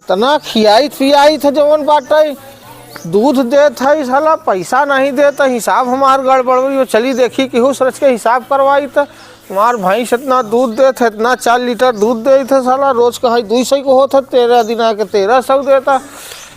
तना खियाई पियाई थे जवन बाटे दूध देत है साला पैसा नहीं देता हिसाब हमार गड़बड़ चली देखी केहू सोच के हिसाब करवाई तो हमार भैंस इतना दूध देते इतना 4 लीटर दूध दे थे साला रोज का 200 को होता 13 दिन के 1300 देता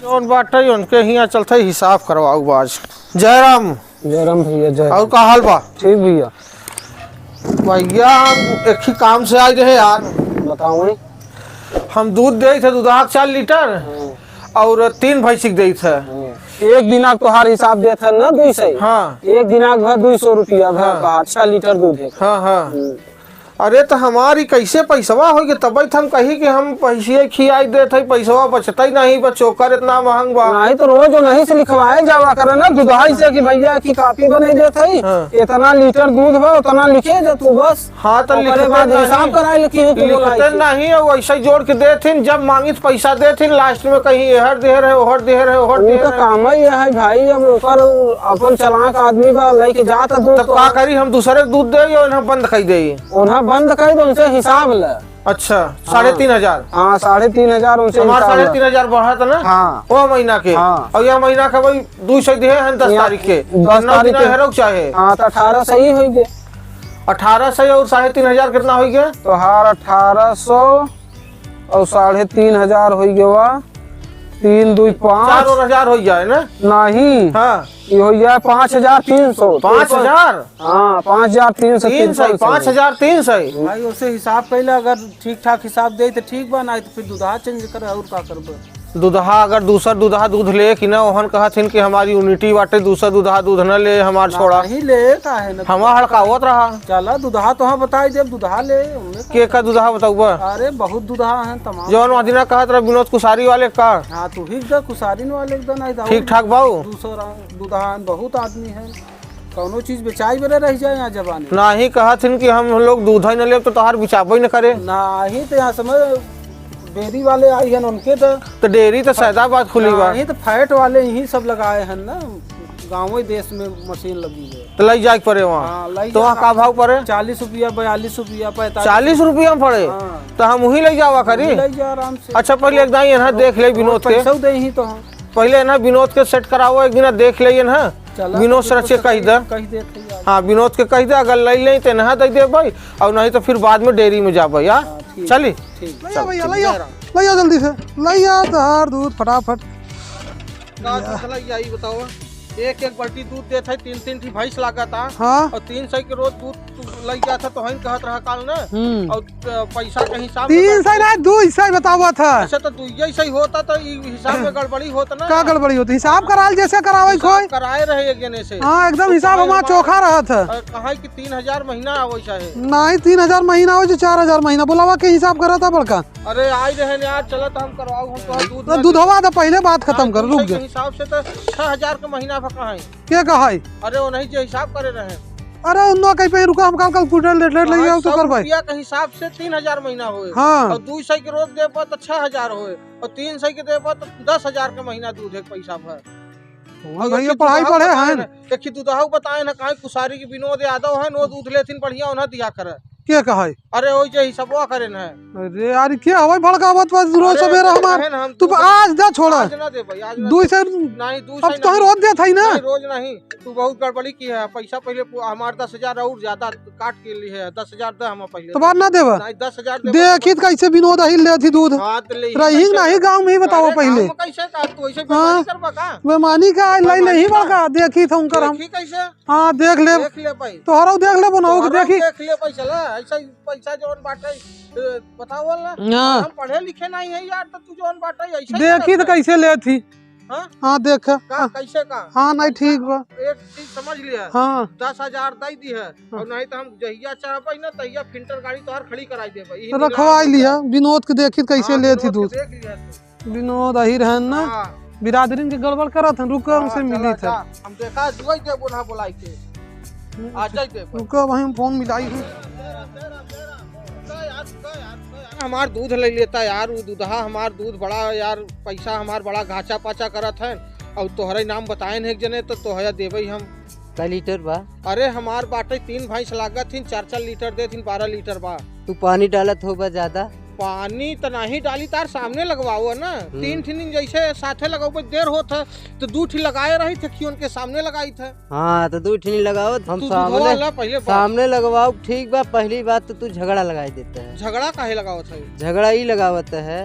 जौन बाटे उनके यहाँ चलते हिसाब करवाऊ बाज। जयराम भैया जय। और का हाल बा? ठीक भैया। भैया हम एक ही काम से आए रहे यार। बताओ। हम दूध दे थे दूधा 4 लीटर और 3 भैंसी दे थे। एक दिनाक तोहार हिसाब देत है ना 200। हाँ एक दिनाक भर 200 रुपया भर का 6 लीटर दूध है। हाँ हाँ। अरे तो हमारी कैसे पैसवा होगी तब हम कही कि हम पैसे खियाई देते पैसवा बचता ही नहीं बस चोकर इतना महंग बा। नहीं तो रोज नहीं से लिखवाए जावा करे ना दुधाई से कि भैया की कापी बने देते है। हाँ। इतना लीटर दूध बा उतना लिखे दे तू बस। हाँ तो हिसाब कराए लिखी लिखते नहीं है वैसे जोड़ के देथिन जब मांगी तो पैसा देथिन लास्ट में कहीं एहर देहर है ओहर देहर है ओहर देहर है। काम ही है भाई अब ऊपर अपन चलाक आदमी बा लेके जाता दूध तो का करी हम दूसरे दूध दे उन्हें बंद कर दे उन्हें बंद कर दो उनसे हिसाब ले। अच्छा 3,500। हाँ 3,500 उनसे हमारा 3,500 बढ़ा था ना। हाँ वो महीना के। हाँ। और यह महीना का भाई 200 दिए हैं 10 तारीख के 10 तारीख के हेरो चाहे। हाँ तो 18 सही हो गए। 1800 और 3,500 कितना हो गया? तो हार 1800 और 3,500 हो गया 3 2 5 4,000 हो जाए ना। नहीं हाँ ये हो गया 5,300। 5,000। हाँ 5,300 5,300 भाई उससे हिसाब पहले अगर ठीक ठाक हिसाब दे तो ठीक बा नहीं तो फिर दूधा चेंज करे और का करबे। दूधा अगर दूसरा दूधा दूध ले कि ना ओहन कहथिन कि हमारी यूनिटी बाटे दूसरा दूधा दूध न ले हमार छोड़ा नहीं ले का है ना हमा हड़कावत रहा। चला दूधा तो हाँ बताई दे दूधा ले के का दूधा बताऊ? अरे बहुत दूधा है तमाम जौन मदीना कहत रहा विनोद कुसारी वाले का। हाँ तू ही दे कुसारी वाले एकदम नहीं ठीक ठाक बाऊ दूसरा दूधा बहुत आदमी है कौनो चीज बेचाई बड़े रह जाए यहाँ जबान नहीं कहथिन कि हम लोग दूधा न ले तो तोहार बिचाबे न करे नहीं तो यहाँ समझ डेयरी वाले आई हैं उनके तो डेयरी तो सैदाबाद खुली बा। नहीं तो फैट वाले यही सब लगाए हैं ना गाँव देश में मशीन लगी है तो लई जाए पड़े वहाँ। तो वहाँ का भाव पड़े? 40 रुपया 42 रुपया 45 40 रुपया में पड़े। तो हम वही ले जावा करी। ले जा आराम से। अच्छा पहले एक दाई यहाँ देख ले विनोद के पैसा दे ही तो हम पहले ना विनोद के सेट कराओ एक दिन देख ले ना विनोद सर से कही दे। हाँ विनोद के कही दे अगर ले ले तो नहा दे दे भाई और नहीं तो फिर बाद में डेयरी में जा भाई। चली भैया जल्दी से लैया तहार दूध फटाफट। यही बताओ एक बाल्टी दूध देता है 3 भैंस लागत था। हाँ? और 300 के रोज दूध लग गया था तो हम कहत रहा काल ना। और पैसा के हिसाब 300 नहीं 200 बतावा था। अच्छा तो 200 होता तो हिसाब में गड़बड़ी होता ना। का गड़बड़ी होती हिसाब कराल जैसे करावे कोई कराए रहे एक जने से। हाँ एकदम हिसाब हमारा चोखा रहा था। कहा कि 3,000 महीना आवे चाहे नहीं 3,000 महीना हो 4,000 महीना बोलावा के हिसाब करा था बड़का। अरे आई रहे यार चलो तो हम करवाओ हम तो दूध हवा तो पहले बात खत्म कर रुक जा। हिसाब से तो 6,000 का महीना कहा है। क्या कहा है? अरे वो नहीं जो हिसाब करे रहे। अरे उन्नो कहीं पे रुका हम कल लेट ले आओ तो कर भाई रुपया के हिसाब से 3,000 महीना होए। हाँ। और 200 के रोज देबो तो 6,000 होए और 300 के देबो तो 10,000 का महीना दूध है पैसा भर। भैया पढ़ाई पढ़े हैं देखी दूधाऊ बताए ना कहीं कुसारी की विनोद यादव है नो दूध लेथिन बढ़िया उन्हें दिया करे। क्या कहा है? अरे वो जो हिसाबवा करे ना। अरे यार क्या हवाई भड़कावत रोज सवेरा हमार तू आज जा छोड़ा आज ना दे भाई आज 200 नहीं 200 अब तो रोज दे था ना। रोज नहीं तू बहुत गड़बड़ी की है पैसा पहले हमारे 10,000 और ज्यादा काट के लिए है 10,000 दे हम पहले तो बात ना देवा नहीं 10,000 देखी कैसे विनोद ही ले थी दूध रही नहीं गांव में ही बताओ पहले कैसे का तू ऐसे बेमानी करबा का बेमानी का लाई नहीं बड़का देखी था उनकर हम कैसे। हाँ देख ले भाई तोहरा देख ले बनाओ देखी देख ले पैसा ऐसा पैसा जोन बाटे बताओ ना हम पढ़े लिखे नहीं है यार तो तू जोन बाटे ऐसा देखी तो कैसे ले थी। हाँ देख कैसे का। हाँ नहीं ठीक बा एक चीज समझ लिया। हाँ 10,000 दे दी है और नहीं तो हम जहिया चाहबे ना तहिया फिल्टर गाड़ी तोहर खड़ी कराई देबे रखवाई लिया विनोद के देखी कैसे ले थी दूध। विनोद अही रहन ना बिरादरीन के गड़बड़ करत हैं रुको उनसे मिली था हम देखा दुई के बोला बुलाई के आ जाई दे रुको वहीं फोन मिलाई है। हमार दूध ले लेता यार वो दूधा हमार दूध बड़ा यार पैसा हमार बड़ा घाचा पाचा करत है और तोहरे नाम बताए एक जने तो तोहरा देवे हम का लीटर बा। अरे हमार बाटे 3 भैंस लागत थी 4-4 लीटर दे थी 12 लीटर बा। तू पानी डालत होगा ज्यादा पानी तो नहीं डाली तार सामने लगवाओ ना। 3 ठिन जैसे साथे लगाओ देर होत है तो 2 ठिन लगाए रही थे कि उनके सामने लगाई थे। हाँ तो 2 ठिन लगाओ हम तू सामने दूधवा पहले सामने लगवाओ ठीक बा। पहली बात तो तू झगड़ा लगाई देता है। झगड़ा काहे लगाओ थे? झगड़ा ही लगावत है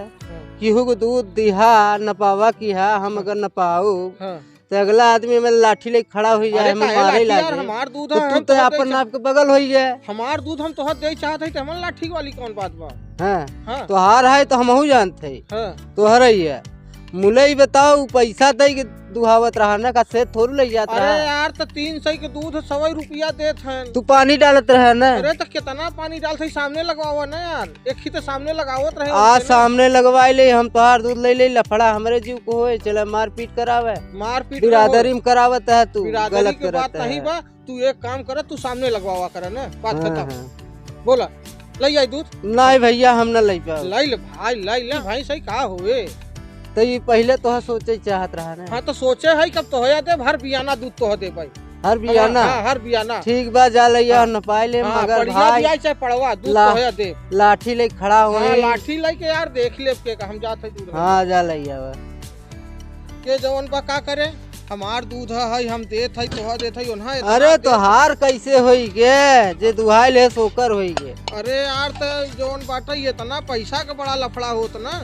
केहू को दूध दिहा नपावा किहा हम अगर नपाऊ तो अगला आदमी में लाठी लेके खड़ा हो जाए हमें मारे लागे। हमार दूध तो तू तो अपन आपके बगल हो जाए। हमार दूध हम तोहर दे चाहत है तो हमन लाठी वाली कौन बात बा? हाँ तो हार है तो हमहू जानते हाँ। तो हर ही है मुलई बताओ पैसा दे के दुहावत रहा ना का से थोड़ी ले जाता अरे रहा। यार तो 300 के दूध 100 रुपया देत हैं। तू पानी डालत रहा ना। अरे तो कितना पानी डालते सामने लगवाओ ना यार। एक ही तो सामने लगावत रहे। आज सामने लगवाई ले हम तोहार दूध ले लफड़ा हमरे जीव को होए चले मारपीट करावे। मारपीट बिरादरी में करावत है तू बिरादरी गलत की बात करत नहीं है। बा। तू एक काम कर तू सामने लगवावा कर ना बात हाँ, खत्म। हाँ। बोला ले आई दूध। नहीं भैया हम न ले पाओ। लाई ले भाई सही का हुए तो ये पहले तो सोचे चाहत रहा ना। हाँ तो सोचे है कब तो होया दे हर बियाना दूध तो दे भाई। हर बियाना हर बियाना ठीक बा जा लिया न पाए ले मगर भाई चाहे पड़वा दूध तो होया दे। लाठी ले खड़ा हो लाठी लेके यार देख ले के हम जाते दूध। हाँ जा लिया के जवन बा का करे हमार दूध है हम देत है तो देत है ओन्हा। अरे तो हार कैसे होई गे जे दुहाई ले सोकर होई गे। अरे यार तो जवन बाटा ये इतना पैसा का बड़ा लफड़ा होत ना।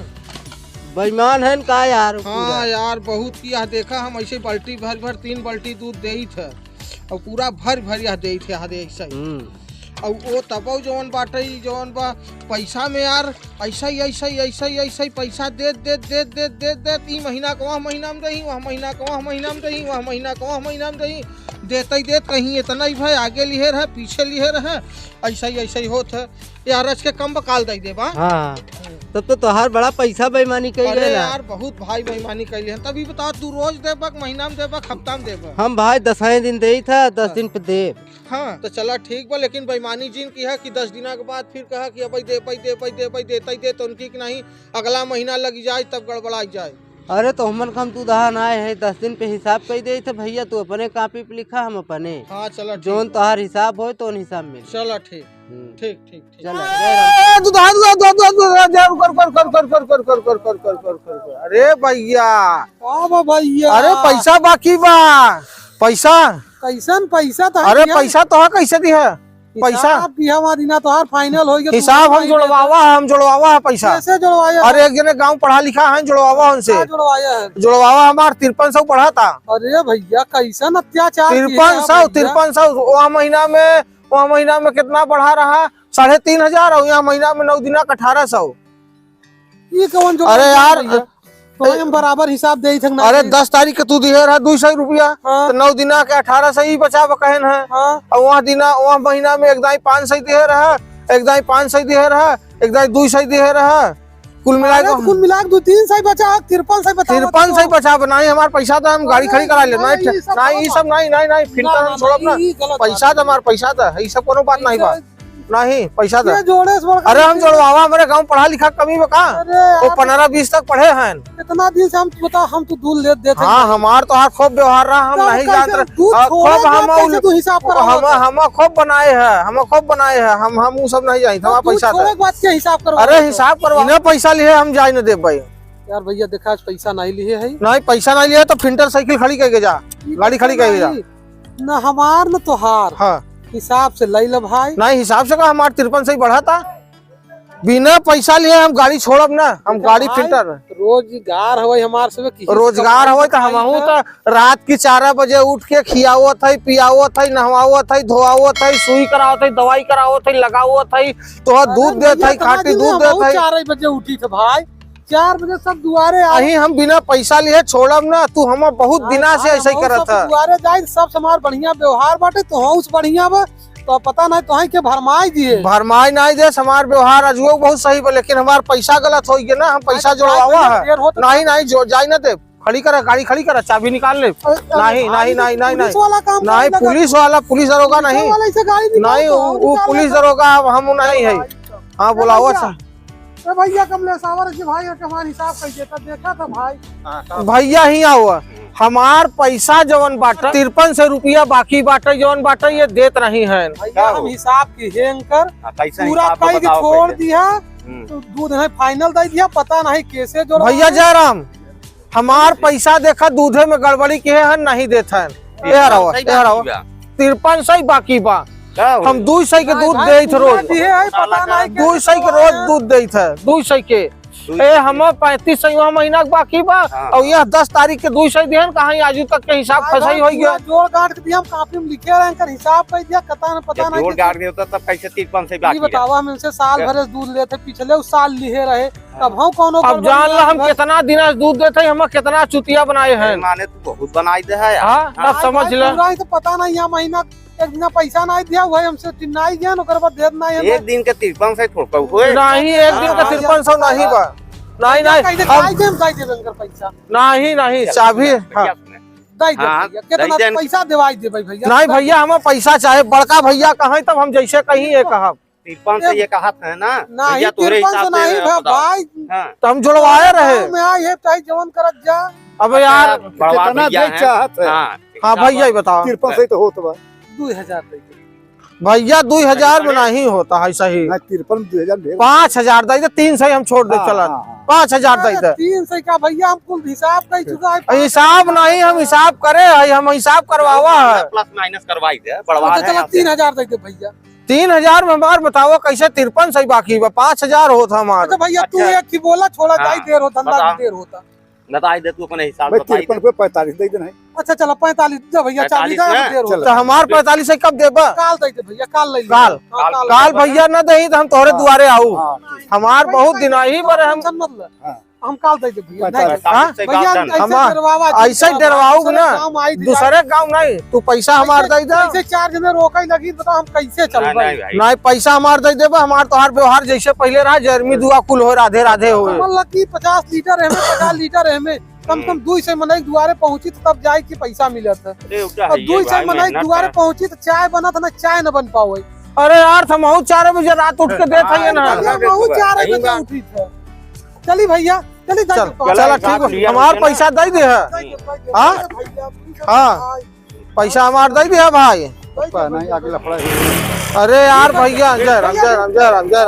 बेईमान है का यार। हाँ यार बहुत किया देखा हम ऐसे बाल्टी भर 3 बाल्टी दूध दे थे और पूरा भर यह दे थे ऐसा ही। और वो तबो जवन बाटे जवन बा पैसा में यार ऐसा ही पैसा दे ई महीना को वह महीना में दही वह महीना को वह महीना में दही वह महीना को वह महीना में दही देते कहीं इतना ही भाई आगे लिए रहे पीछे लिए रहे ऐसा ही होत है यार। के कम बकाल दे दे बा। हाँ तब तो तोहार बड़ा पैसा बेईमानी कई अरे यार बहुत भाई बेईमानी कैले हैं। तभी बताओ तू रोज देबक महीना में देबक हफ्ता में देबक? हम भाई 10 दिन दे था 10 दिन पे दे। हाँ तो चला ठीक बा लेकिन बेईमानी जिन की है कि 10 दिन के बाद फिर कहा कि अब दे तो उनकी कि नहीं अगला महीना लग जाए तब गड़बड़ा जाए। अरे तो हमन हम तू दहान आए है 10 दिन पे हिसाब कर दे थे भैया तू अपने कॉपी पे लिखा हम अपने। हाँ चला जोन तोहार हिसाब हो तो हिसाब मिल। चला ठीक ठीक चला अरे भैया भैया अरे पैसा बाकी बा पैसा कैसन पैसा था। अरे पैसा तो कैसे दी है पैसा दिना तो फाइनल हो गया। हिसाब हम जुड़वावा है पैसा। कैसे जुड़वाया? अरे एक जने गांव पढ़ा लिखा है जुड़वावा उनसे जुड़वावा हमार 5300 पढ़ा था। अरे भैया कैसन अत्याचार 5300 वहाँ महीना में कितना बढ़ा रहा 3500 और यहाँ महीना में 9 दिना 1800। ये कौन? अरे यार तो हम बराबर हिसाब दे थे। अरे 10 तारीख के तू दिहे रहा 200 रुपया तो 9 दिना के 1800 ही बचा कहन है। और वहाँ महीना में एक दाई 500 दिहे रहा एक दाई 500 दिहे रहा एक दाई 200 दिहे रहा कुल मिला के 2-300 बचा 5300 बचा बनाई हमारे पैसा तो हम गाड़ी खड़ी करा ले नहीं ये सब नहीं फिल्टर हम छोड़ब ना पैसा तो हमारे पैसा तो ये सब कोनो बात नहीं बात नहीं पैसा था। अरे हम जुड़वावा हमारे गांव पढ़ा लिखा कमी में कहा वो 15-20 तक पढ़े हैं। इतना दिन से हम बता हम तो दूध ले देते। हाँ हमार तो हाथ खूब व्यवहार रहा हम नहीं जानते हम खूब बनाए हैं हम वो सब नहीं जाए हमारा पैसा था। हिसाब करो। अरे हिसाब करवा ना पैसा लिए हम जाए न दे भाई। यार भैया देखा पैसा नहीं लिए है। नहीं पैसा नहीं लिया तो फिल्टर साइकिल खड़ी करके जा गाड़ी खड़ी करके जा न हमार न तोहार। हाँ हिसाब से ले लो भाई। नहीं हिसाब से कहा हमारे 5300 ही बढ़ा था बिना पैसा लिए हम गाड़ी छोड़ब ना हम गाड़ी फिल्टर रोजगार हो हमारे से रोजगार हो तो हम तो रात की 4 बजे उठ के खियावत है पियावत है नहवावत है धोआवत है सुई करावत है दवाई करावत है लगावत है तो दूध देत है खाटी दूध देत है। 4 बजे उठी थे भाई 4 बजे सब दुआरे आई हम बिना पैसा लिए छोड़ब ना तू हम बहुत दिना से ऐसे ही करत है। दुआरे जाए सब समार बढ़िया व्यवहार बाटे तो उस बढ़िया बा तो पता नहीं तो है के भरमाई दिए भरमाई नहीं दे हमार व्यवहार अजुओ बहुत सही बा लेकिन हमार पैसा गलत हो गया ना हम पैसा जोड़वावा है नहीं जो जाए ना दे खड़ी करा गाड़ी खड़ी करा चाबी निकाल ले नहीं पुलिस वाला पुलिस दरोगा नहीं वो पुलिस दरोगा हम नहीं है। हाँ बुलाओ भैया कमले सावर के भाई हमारे हिसाब कैसे था देखा था भाई भैया ही हुआ हमार पैसा जवन बाटा 5300 रुपया बाकी बाटा जवन बाटा ये देत नहीं है। हम हिसाब की हेंग कर पूरा कई छोड़ दिया तो दूध है फाइनल दे दिया, पता नहीं कैसे जो भैया जयराम, हमार पैसा देखा दूधे में गड़बड़ी के है नहीं देता है। ये रहो 53 बाकी बा। हम 200 के दूध दे रोज, पता नहीं 200 के रोज दूध दे 200 के। ए हम 35 महीना के बाकी बा और यह 10 तारीख के 200 देहन कहीं आजू तक के हिसाब फसाई हो गया। जोड़ गांठ के दिया, हम कॉपी में लिखे रहे कर हिसाब कर दिया, पता नहीं जोड़ गाड़ दिया तब कैसे 53 से बाकी है। बतावा हम इनसे साल भर से दूध लेते, पिछले उस साल लिए रहे, तब हम कौन अब जान ला हम कितना दिन से दूध देते, हम कितना चुतिया बनाए हैं। माने तू बहुत बनाई दे है। हाँ अब समझ ले। तो पता नहीं यहाँ महीना एक दिन पैसा नहीं दिया हुआ हमसे, नहीं दिया ओकर बाद दे देना है। एक दिन के 53 से छोड़ हुए नहीं, एक दिन का 5300 नहीं बा। नहीं नहीं पैसा नहीं नहीं चाबी कितना पैसा दिवाई दे भैया। नहीं भैया हमें पैसा चाहे, बड़का भैया कहें तब हम जैसे कहीं ये कहा 53 से ये कहा था ना, नहीं 53 नहीं भाई, तो हम जुड़वाए रहे। मैं आए है जवन करत जा। अब यार कितना चाहत है। हाँ भैया बताओ, 53 से तो होता 2000 भैया 2000 में नहीं होता है सही। 53 2000 5000 दे दे, 3 से हम छोड़ दे चला 5000 दे दे। 300 का भैया हम कुल हिसाब कर चुका है। हिसाब नहीं, हम हिसाब करे है, हम हिसाब करवावा है। प्लस माइनस करवाई दे, बढ़वा तो चलो 3000 दे दे भैया। 3000 में हमार बताओ कैसे 53 सही बाकी बा, 5000 होता हमारा। अच्छा भैया तू एक ही बोला, छोड़ा जाई देर होता, धंधा देर होता। बताई दे तू अपने हिसाब भाई बताई 53 पे 45 दे देना है। अच्छा चलो 45 दे भैया, 40 45 देर होता। तो हमार 45 से कब देबा? काल दे दे भैया, काल ले काल काल भैया न दही तो हम तोहरे दुआरे आऊ। हमार बहुत दिन ही पर हम हम काल दे दे भैया। भैया ऐसे डरवाऊ ना, दूसरे गाँव नहीं, तू पैसा हमार दे दे। कैसे 4 जने रोके लगी, बताओ हम कैसे चल भाई। नहीं पैसा हमार दे देबा, हमार तोहार व्यवहार जैसे पहले रहा, जर्मी दुआ कुल हो राधे राधे हो। मतलब की 50 लीटर है, 50 लीटर है, कम से कम 200 मनाई दुआरे पहुंची तो तब जाए की पैसा मिलत है। अब 200 मनाई दुआरे पहुंची तो चाय बना था ना, चाय न बन पाओ। अरे यार हम 4 बजे रात उठ के देते हैं ना। 4 बजे उठी थे। चली भैया चली, चला ठीक है, हमार पैसा दे दे है। हाँ पैसा हमार दे दे है भाई। नहीं आगे लफड़ा है। अरे यार भैया जय राम जय राम जय राम जय राम।